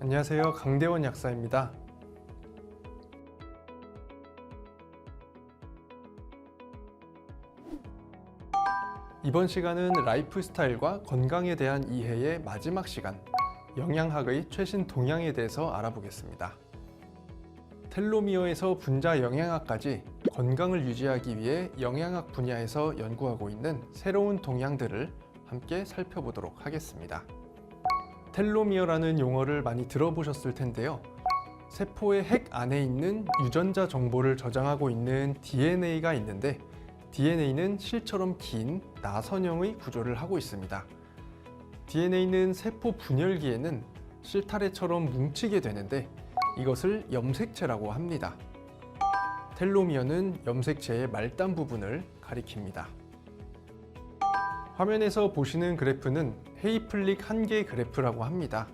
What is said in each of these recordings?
안녕하세요. 강대원 약사입니다. 이번 시간은 라이프 스타일과 건강에 대한 이해의 마지막 시간, 영양학의 최신 동향에 대해서 알아보겠습니다. 텔로미어에서 분자 영양학까지 건강을 유지하기 위해 영양학 분야에서 연구하고 있는 새로운 동향들을 함께 살펴보도록 하겠습니다. 텔로미어라는 용어를 많이 들어보셨을 텐데요. 세포의 핵 안에 있는 유전자 정보를 저장하고 있는 DNA가 있는데, DNA는 실처럼 긴 나선형의 구조를 하고 있습니다. DNA는 세포 분열기에는 실타래처럼 뭉치게 되는데, 이것을 염색체라고 합니다. 텔로미어는 염색체의 말단 부분을 가리킵니다. 화면에서 보시는 그래프는 헤이플릭 1개 그래프라고 합니다.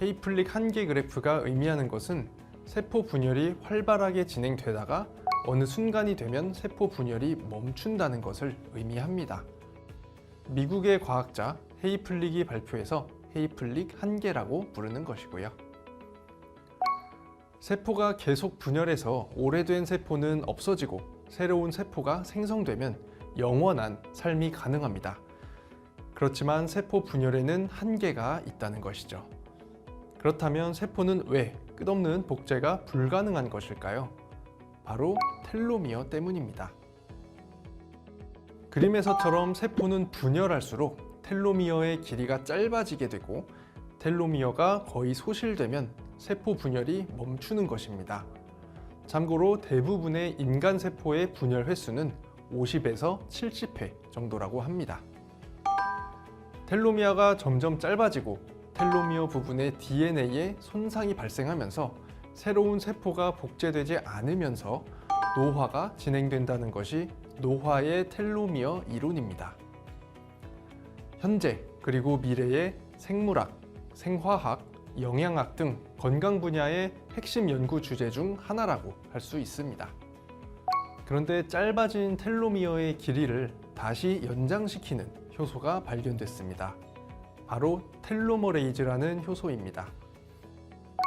헤이플릭 1개 그래프가 의미하는 것은 세포 분열이 활발하게 진행되다가 어느 순간이 되면 세포 분열이 멈춘다는 것을 의미합니다. 미국의 과학자 헤이플릭이 발표해서 헤이플릭 1개라고 부르는 것이고요. 세포가 계속 분열해서 오래된 세포는 없어지고 새로운 세포가 생성되면 영원한 삶이 가능합니다. 그렇지만 세포 분열에는 한계가 있다는 것이죠. 그렇다면 세포는 왜 끝없는 복제가 불가능한 것일까요? 바로 텔로미어 때문입니다. 그림에서처럼 세포는 분열할수록 텔로미어의 길이가 짧아지게 되고, 텔로미어가 거의 소실되면 세포 분열이 멈추는 것입니다. 참고로 대부분의 인간 세포의 분열 횟수는 50에서 70회 정도라고 합니다. 텔로미어가 점점 짧아지고 텔로미어 부분의 DNA에 손상이 발생하면서 새로운 세포가 복제되지 않으면서 노화가 진행된다는 것이 노화의 텔로미어 이론입니다. 현재 그리고 미래의 생물학, 생화학, 영양학 등 건강 분야의 핵심 연구 주제 중 하나라고 할 수 있습니다. 그런데 짧아진 텔로미어의 길이를 다시 연장시키는 효소가 발견됐습니다. 바로 텔로머레이즈라는 효소입니다.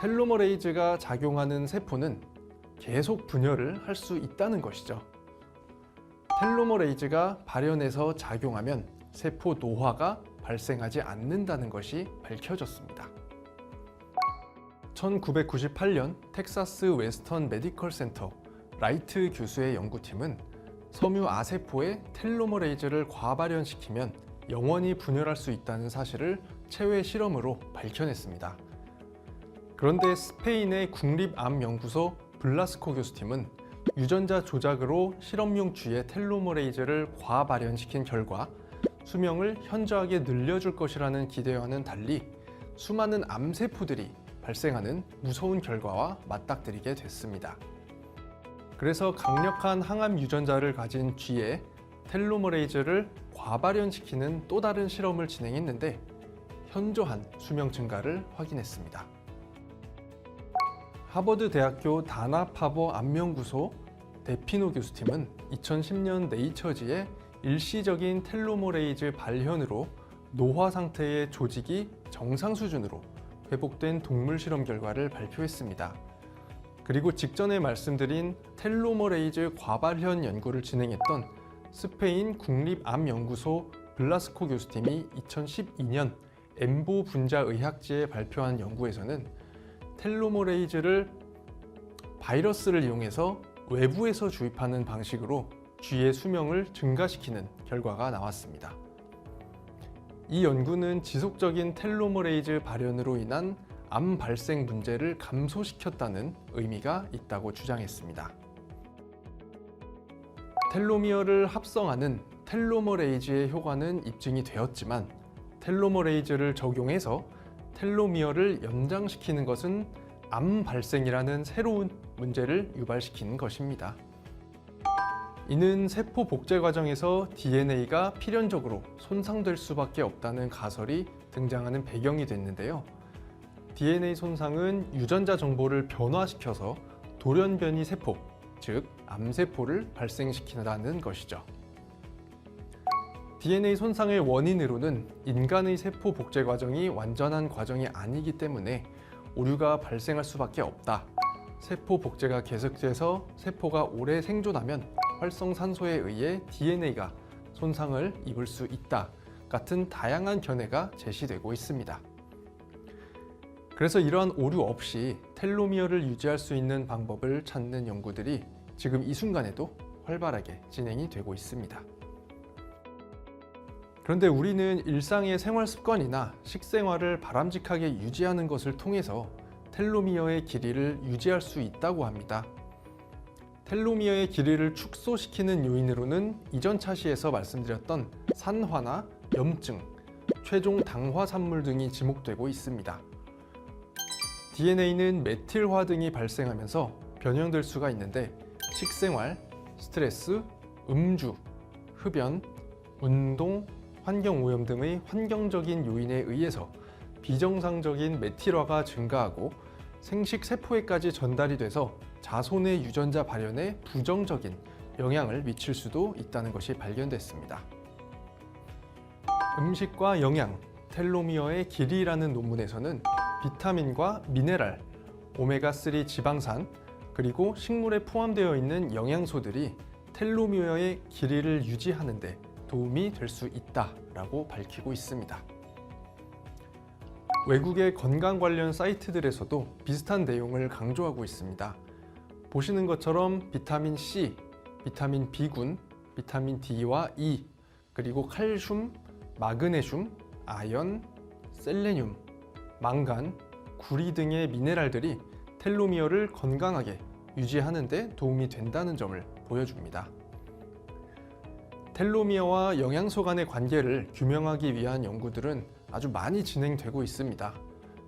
텔로머레이즈가 작용하는 세포는 계속 분열을 할 수 있다는 것이죠. 텔로머레이즈가 발현해서 작용하면 세포 노화가 발생하지 않는다는 것이 밝혀졌습니다. 1998년 텍사스 웨스턴 메디컬 센터 라이트 교수의 연구팀은 섬유 아세포의 텔로머레이즈를 과발현시키면 영원히 분열할 수 있다는 사실을 체외 실험으로 밝혀냈습니다. 그런데 스페인의 국립암연구소 블라스코 교수팀은 유전자 조작으로 실험용 쥐의 텔로머레이즈를 과발현시킨 결과 수명을 현저하게 늘려줄 것이라는 기대와는 달리 수많은 암세포들이 발생하는 무서운 결과와 맞닥뜨리게 됐습니다. 그래서 강력한 항암 유전자를 가진 쥐의 텔로머레이즈를 과발현시키는 또 다른 실험을 진행했는데 현저한 수명 증가를 확인했습니다. 하버드 대학교 다나파버 암연구소 데피노 교수팀은 2010년 네이처지에 일시적인 텔로머레이즈 발현으로 노화 상태의 조직이 정상 수준으로 회복된 동물 실험 결과를 발표했습니다. 그리고 직전에 말씀드린 텔로머레이즈 과발현 연구를 진행했던 스페인 국립암연구소 블라스코 교수팀이 2012년 엠보 분자의학지에 발표한 연구에서는 텔로머레이즈를 바이러스를 이용해서 외부에서 주입하는 방식으로 쥐의 수명을 증가시키는 결과가 나왔습니다. 이 연구는 지속적인 텔로머레이즈 발현으로 인한 암 발생 문제를 감소시켰다는 의미가 있다고 주장했습니다. 텔로미어를 합성하는 텔로머레이즈의 효과는 입증이 되었지만 텔로머레이즈를 적용해서 텔로미어를 연장시키는 것은 암 발생이라는 새로운 문제를 유발시키는 것입니다. 이는 세포 복제 과정에서 DNA가 필연적으로 손상될 수밖에 없다는 가설이 등장하는 배경이 됐는데요. DNA 손상은 유전자 정보를 변화시켜서 돌연변이 세포, 즉 암세포를 발생시킨다는 것이죠. DNA 손상의 원인으로는 인간의 세포 복제 과정이 완전한 과정이 아니기 때문에 오류가 발생할 수밖에 없다. 세포 복제가 계속돼서 세포가 오래 생존하면 활성산소에 의해 DNA가 손상을 입을 수 있다. 같은 다양한 견해가 제시되고 있습니다. 그래서 이러한 오류 없이 텔로미어를 유지할 수 있는 방법을 찾는 연구들이 지금 이 순간에도 활발하게 진행이 되고 있습니다. 그런데 우리는 일상의 생활 습관이나 식생활을 바람직하게 유지하는 것을 통해서 텔로미어의 길이를 유지할 수 있다고 합니다. 텔로미어의 길이를 축소시키는 요인으로는 이전 차시에서 말씀드렸던 산화나 염증, 최종 당화 산물 등이 지목되고 있습니다. DNA는 메틸화 등이 발생하면서 변형될 수가 있는데 식생활, 스트레스, 음주, 흡연, 운동, 환경오염 등의 환경적인 요인에 의해서 비정상적인 메틸화가 증가하고 생식 세포에까지 전달이 돼서 자손의 유전자 발현에 부정적인 영향을 미칠 수도 있다는 것이 발견됐습니다. 음식과 영양, 텔로미어의 길이라는 논문에서는 비타민과 미네랄, 오메가3 지방산, 그리고 식물에 포함되어 있는 영양소들이 텔로미어의 길이를 유지하는 데 도움이 될 수 있다라고 밝히고 있습니다. 외국의 건강 관련 사이트들에서도 비슷한 내용을 강조하고 있습니다. 보시는 것처럼 비타민 C, 비타민 B군, 비타민 D와 E, 그리고 칼슘, 마그네슘, 아연, 셀레늄, 망간, 구리 등의 미네랄들이 텔로미어를 건강하게 유지하는 데 도움이 된다는 점을 보여줍니다. 텔로미어와 영양소 간의 관계를 규명하기 위한 연구들은 아주 많이 진행되고 있습니다.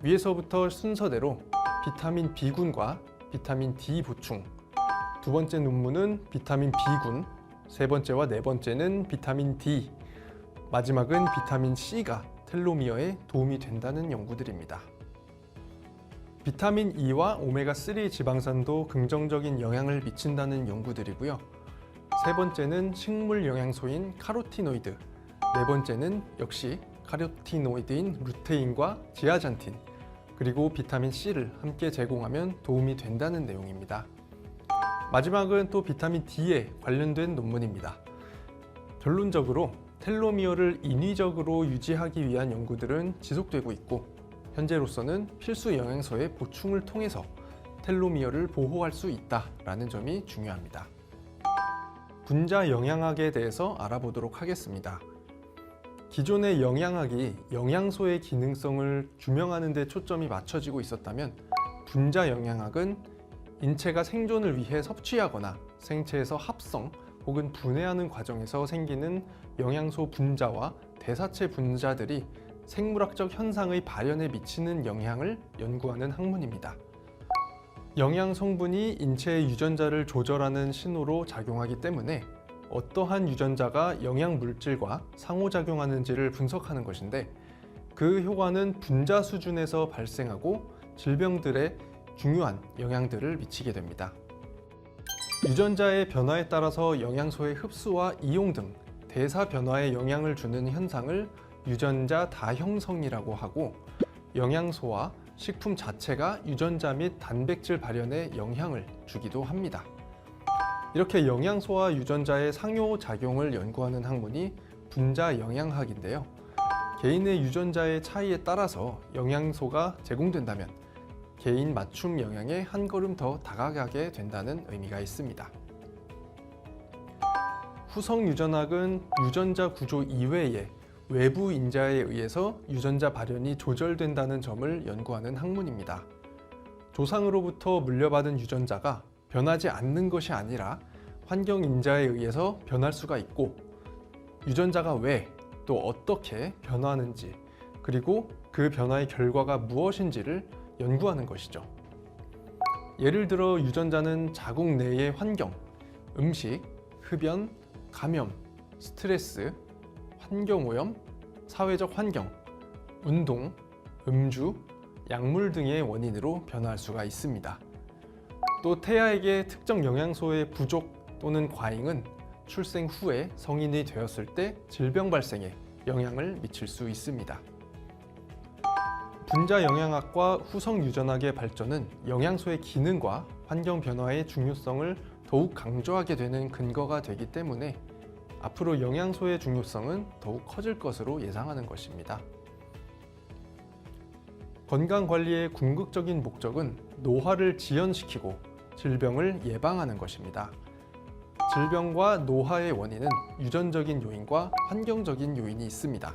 위에서부터 순서대로 비타민 B군과 비타민 D 보충, 두 번째 논문은 비타민 B군, 세 번째와 네 번째는 비타민 D, 마지막은 비타민 C가 텔로미어에 도움이 된다는 연구들입니다. 비타민 E와 오메가3 지방산도 긍정적인 영향을 미친다는 연구들이고요. 세 번째는 식물 영양소인 카로티노이드, 네 번째는 역시 카로티노이드인 루테인과 지아잔틴, 그리고 비타민 C를 함께 제공하면 도움이 된다는 내용입니다. 마지막은 또 비타민 D에 관련된 논문입니다. 결론적으로 텔로미어를 인위적으로 유지하기 위한 연구들은 지속되고 있고 현재로서는 필수 영양소의 보충을 통해서 텔로미어를 보호할 수 있다는 점이 중요합니다. 분자 영양학에 대해서 알아보도록 하겠습니다. 기존의 영양학이 영양소의 기능성을 규명하는 데 초점이 맞춰지고 있었다면 분자 영양학은 인체가 생존을 위해 섭취하거나 생체에서 합성 혹은 분해하는 과정에서 생기는 영양소 분자와 대사체 분자들이 생물학적 현상의 발현에 미치는 영향을 연구하는 학문입니다. 영양 성분이 인체의 유전자를 조절하는 신호로 작용하기 때문에 어떠한 유전자가 영양 물질과 상호작용하는지를 분석하는 것인데 그 효과는 분자 수준에서 발생하고 질병들의 중요한 영향들을 미치게 됩니다. 유전자의 변화에 따라서 영양소의 흡수와 이용 등 대사 변화에 영향을 주는 현상을 유전자 다형성이라고 하고 영양소와 식품 자체가 유전자 및 단백질 발현에 영향을 주기도 합니다. 이렇게 영양소와 유전자의 상호작용을 연구하는 학문이 분자 영양학인데요. 개인의 유전자의 차이에 따라서 영양소가 제공된다면 개인 맞춤 영양에 한 걸음 더 다가가게 된다는 의미가 있습니다. 후성 유전학은 유전자 구조 이외에 외부 인자에 의해서 유전자 발현이 조절된다는 점을 연구하는 학문입니다. 조상으로부터 물려받은 유전자가 변하지 않는 것이 아니라 환경 인자에 의해서 변할 수가 있고 유전자가 왜 또 어떻게 변화하는지 그리고 그 변화의 결과가 무엇인지를 연구하는 것이죠. 예를 들어 유전자는 자국 내의 환경, 음식, 흡연, 감염, 스트레스, 환경오염, 사회적 환경, 운동, 음주, 약물 등의 원인으로 변화할 수가 있습니다. 또 태아에게 특정 영양소의 부족 또는 과잉은 출생 후에 성인이 되었을 때 질병 발생에 영향을 미칠 수 있습니다. 분자 영양학과 후성 유전학의 발전은 영양소의 기능과 환경 변화의 중요성을 더욱 강조하게 되는 근거가 되기 때문에 앞으로 영양소의 중요성은 더욱 커질 것으로 예상하는 것입니다. 건강관리의 궁극적인 목적은 노화를 지연시키고 질병을 예방하는 것입니다. 질병과 노화의 원인은 유전적인 요인과 환경적인 요인이 있습니다.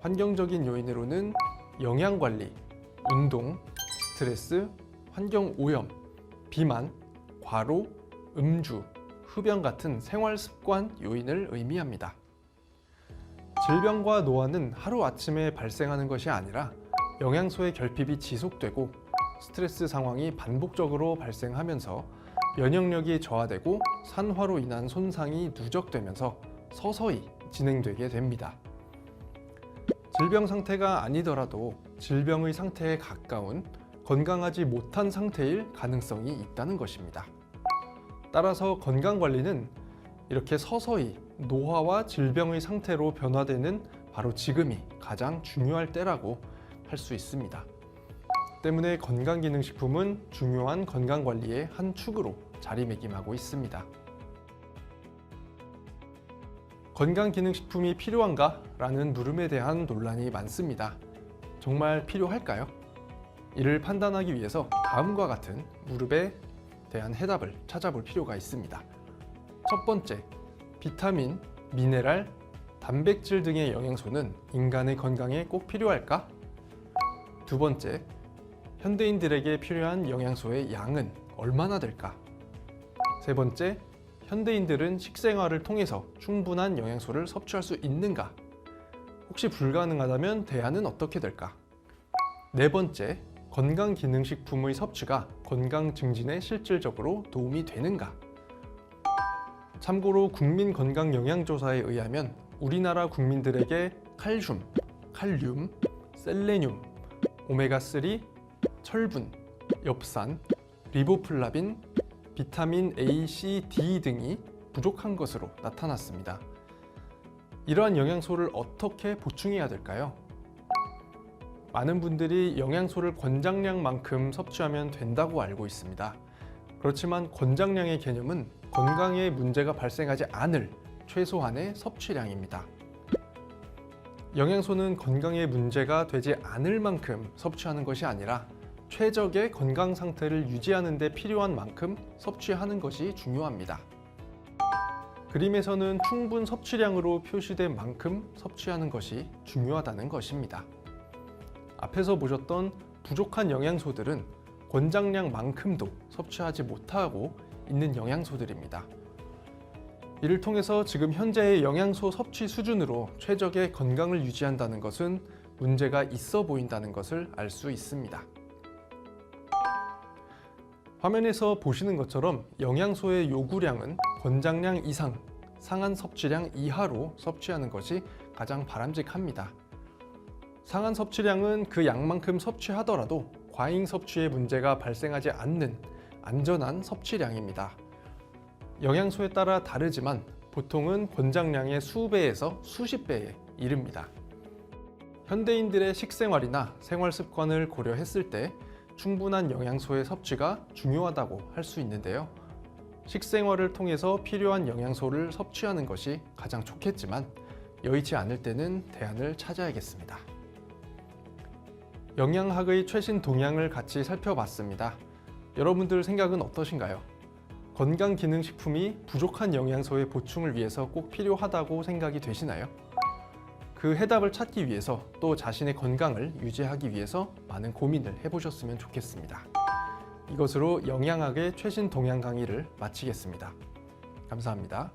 환경적인 요인으로는 영양관리, 운동, 스트레스, 환경오염, 비만, 과로, 음주, 흡연 같은 생활습관 요인을 의미합니다. 질병과 노화는 하루아침에 발생하는 것이 아니라 영양소의 결핍이 지속되고 스트레스 상황이 반복적으로 발생하면서 면역력이 저하되고 산화로 인한 손상이 누적되면서 서서히 진행되게 됩니다. 질병 상태가 아니더라도 질병의 상태에 가까운 건강하지 못한 상태일 가능성이 있다는 것입니다. 따라서 건강관리는 이렇게 서서히 노화와 질병의 상태로 변화되는 바로 지금이 가장 중요할 때라고 할 수 있습니다. 때문에 건강기능식품은 중요한 건강관리의 한 축으로 자리매김하고 있습니다. 건강기능식품이 필요한가? 라는 물음에 대한 논란이 많습니다. 정말 필요할까요? 이를 판단하기 위해서 다음과 같은 물음에 대한 해답을 찾아볼 필요가 있습니다. 첫 번째, 비타민, 미네랄, 단백질 등의 영양소는 인간의 건강에 꼭 필요할까? 두 번째, 현대인들에게 필요한 영양소의 양은 얼마나 될까? 세 번째, 현대인들은 식생활을 통해서 충분한 영양소를 섭취할 수 있는가? 혹시 불가능하다면 대안은 어떻게 될까? 네 번째, 건강기능식품의 섭취가 건강 증진에 실질적으로 도움이 되는가? 참고로 국민건강영양조사에 의하면 우리나라 국민들에게 칼슘, 칼륨, 셀레늄, 오메가3, 철분, 엽산, 리보플라빈, 비타민 A, C, D 등이 부족한 것으로 나타났습니다. 이러한 영양소를 어떻게 보충해야 될까요? 많은 분들이 영양소를 권장량만큼 섭취하면 된다고 알고 있습니다. 그렇지만 권장량의 개념은 건강에 문제가 발생하지 않을 최소한의 섭취량입니다. 영양소는 건강에 문제가 되지 않을 만큼 섭취하는 것이 아니라 최적의 건강 상태를 유지하는 데 필요한 만큼 섭취하는 것이 중요합니다. 그림에서는 충분 섭취량으로 표시된 만큼 섭취하는 것이 중요하다는 것입니다. 앞에서 보셨던 부족한 영양소들은 권장량만큼도 섭취하지 못하고 있는 영양소들입니다. 이를 통해서 지금 현재의 영양소 섭취 수준으로 최적의 건강을 유지한다는 것은 문제가 있어 보인다는 것을 알 수 있습니다. 화면에서 보시는 것처럼 영양소의 요구량은 권장량 이상, 상한 섭취량 이하로 섭취하는 것이 가장 바람직합니다. 상한 섭취량은 그 양만큼 섭취하더라도 과잉 섭취에 문제가 발생하지 않는 안전한 섭취량입니다. 영양소에 따라 다르지만 보통은 권장량의 수배에서 수십 배에 이릅니다. 현대인들의 식생활이나 생활 습관을 고려했을 때 충분한 영양소의 섭취가 중요하다고 할 수 있는데요. 식생활을 통해서 필요한 영양소를 섭취하는 것이 가장 좋겠지만 여의치 않을 때는 대안을 찾아야겠습니다. 영양학의 최신 동향을 같이 살펴봤습니다. 여러분들 생각은 어떠신가요? 건강기능식품이 부족한 영양소의 보충을 위해서 꼭 필요하다고 생각이 되시나요? 그 해답을 찾기 위해서 또 자신의 건강을 유지하기 위해서 많은 고민을 해보셨으면 좋겠습니다. 이것으로 영양학의 최신 동향 강의를 마치겠습니다. 감사합니다.